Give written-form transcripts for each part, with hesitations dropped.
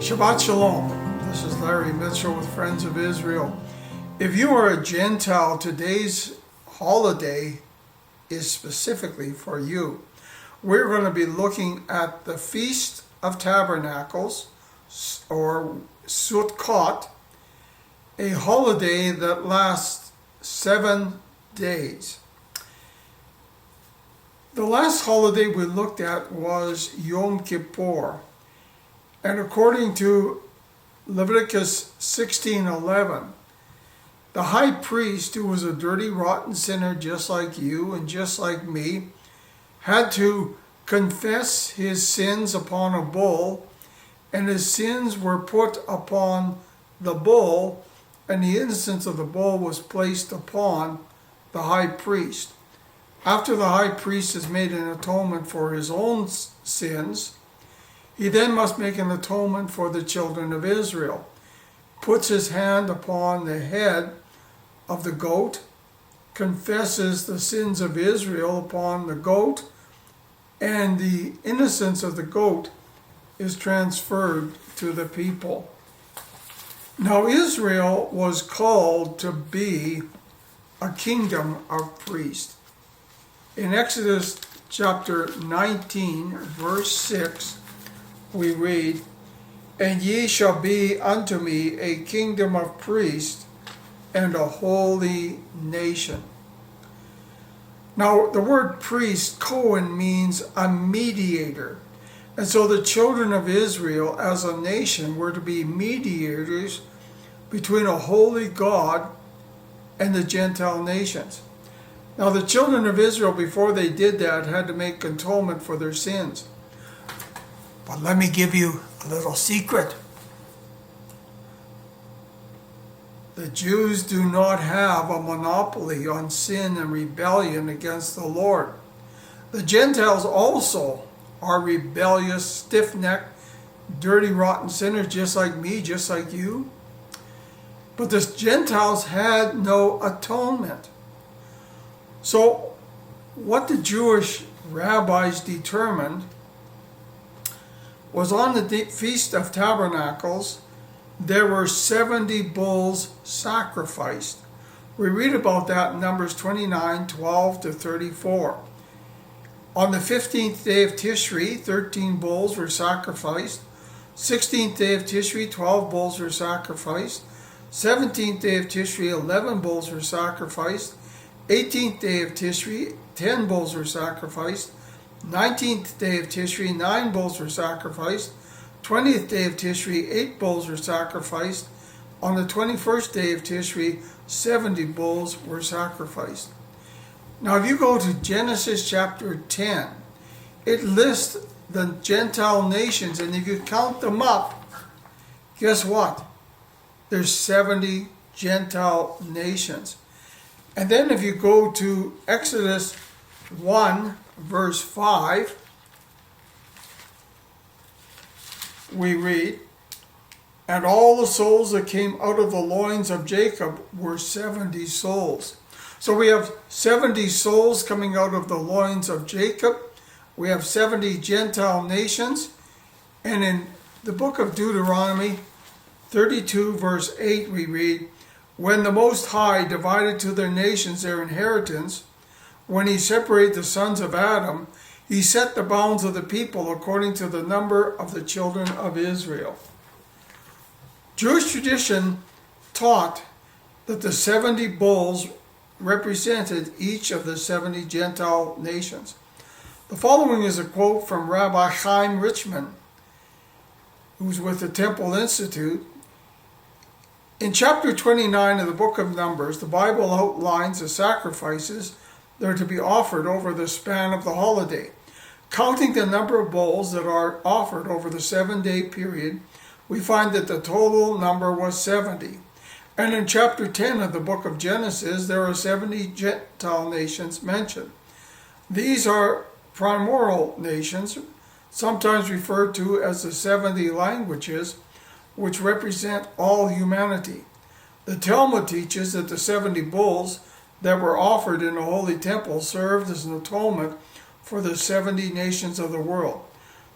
Shabbat Shalom. This is Larry Mitchell with Friends of Israel. If you are a Gentile, today's holiday is specifically for you. We're going to be looking at the Feast of Tabernacles, or Sukkot, a holiday that lasts 7 days. The last holiday we looked at was Yom Kippur. And according to Leviticus 16:11, the high priest, who was a dirty, rotten sinner just like you and just like me, had to confess his sins upon a bull, and his sins were put upon the bull, and the innocence of the bull was placed upon the high priest. After the high priest has made an atonement for his own sins, he then must make an atonement for the children of Israel. Puts his hand upon the head of the goat, confesses the sins of Israel upon the goat, and the innocence of the goat is transferred to the people. Now Israel was called to be a kingdom of priests. In Exodus chapter 19, verse 6, we read, "And ye shall be unto me a kingdom of priests and a holy nation." Now, the word priest, Kohen, means a mediator. And so the children of Israel as a nation were to be mediators between a holy God and the Gentile nations. Now, the children of Israel, before they did that, had to make atonement for their sins. But let me give you a little secret. The Jews do not have a monopoly on sin and rebellion against the Lord. The Gentiles also are rebellious, stiff-necked, dirty, rotten sinners just like me, just like you. But the Gentiles had no atonement. So what the Jewish rabbis determined was on the Feast of Tabernacles, there were 70 bulls sacrificed. We read about that in Numbers 29:12-34. On the 15th day of Tishri, 13 bulls were sacrificed. 16th day of Tishri, 12 bulls were sacrificed. 17th day of Tishri, 11 bulls were sacrificed. 18th day of Tishri, 10 bulls were sacrificed. 19th day of Tishri, 9 bulls were sacrificed. 20th day of Tishri, 8 bulls were sacrificed. On the 21st day of Tishri, 70 bulls were sacrificed. Now, if you go to Genesis chapter 10, it lists the Gentile nations, and if you count them up, guess what? There's 70 Gentile nations. And then if you go to Exodus 1, verse 5, we read, "And all the souls that came out of the loins of Jacob were 70 souls." So we have 70 souls coming out of the loins of Jacob. We have 70 Gentile nations. And in the book of Deuteronomy 32, verse 8, we read, "When the Most High divided to their nations their inheritance, when he separated the sons of Adam, he set the bounds of the people according to the number of the children of Israel." Jewish tradition taught that the 70 bulls represented each of the 70 Gentile nations. The following is a quote from Rabbi Chaim Richman, who's with the Temple Institute. In chapter 29 of the book of Numbers, the Bible outlines the sacrifices that are to be offered over the span of the holiday. Counting the number of bulls that are offered over the 7-day period, we find that the total number was 70. And in chapter 10 of the book of Genesis, there are 70 Gentile nations mentioned. These are primordial nations, sometimes referred to as the 70 languages, which represent all humanity. The Talmud teaches that the 70 bulls that were offered in the Holy Temple served as an atonement for the 70 nations of the world.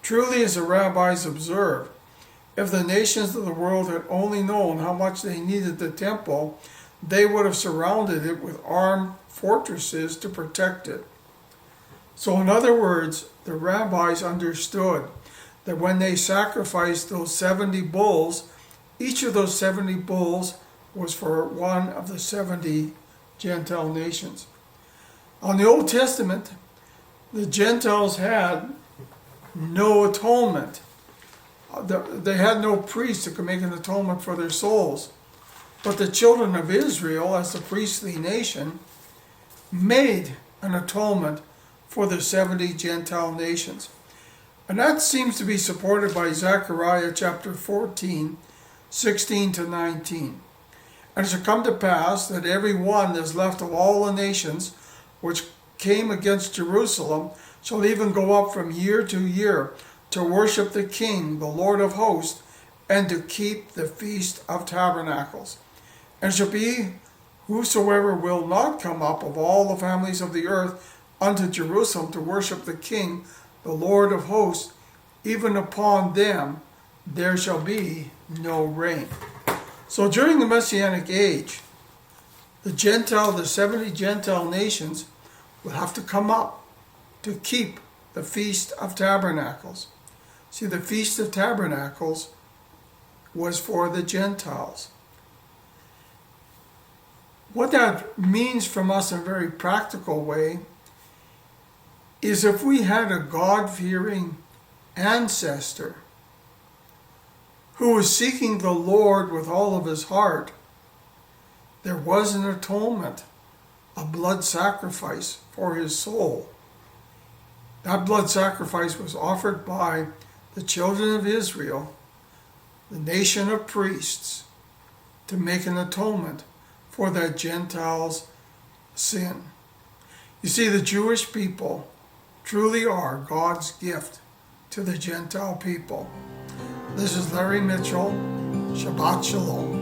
Truly, as the rabbis observe, If the nations of the world had only known how much they needed the temple, they would have surrounded it with armed fortresses to protect it. So in other words, the rabbis understood that when they sacrificed those 70 bulls, each of those 70 bulls was for one of the 70 Gentile nations. On the Old Testament, the Gentiles had no atonement. They had no priest that could make an atonement for their souls. But the children of Israel, as the priestly nation, made an atonement for the 70 Gentile nations. And that seems to be supported by Zechariah chapter 14, 16 to 19. And it shall come to pass that every one that is left of all the nations which came against Jerusalem shall even go up from year to year to worship the King, the Lord of hosts, and to keep the Feast of Tabernacles. And it shall be, whosoever will not come up of all the families of the earth unto Jerusalem to worship the King, the Lord of hosts, even upon them there shall be no rain. So during the Messianic age, the 70 Gentile nations will have to come up to keep the Feast of Tabernacles. See, the Feast of Tabernacles was for the Gentiles. What that means from us in a very practical way is if we had a God-fearing ancestor who was seeking the Lord with all of his heart, there was an atonement, a blood sacrifice for his soul. That blood sacrifice was offered by the children of Israel, the nation of priests, to make an atonement for the Gentiles' sin. You see, the Jewish people truly are God's gift to the Gentile people. This is Larry Mitchell. Shabbat Shalom.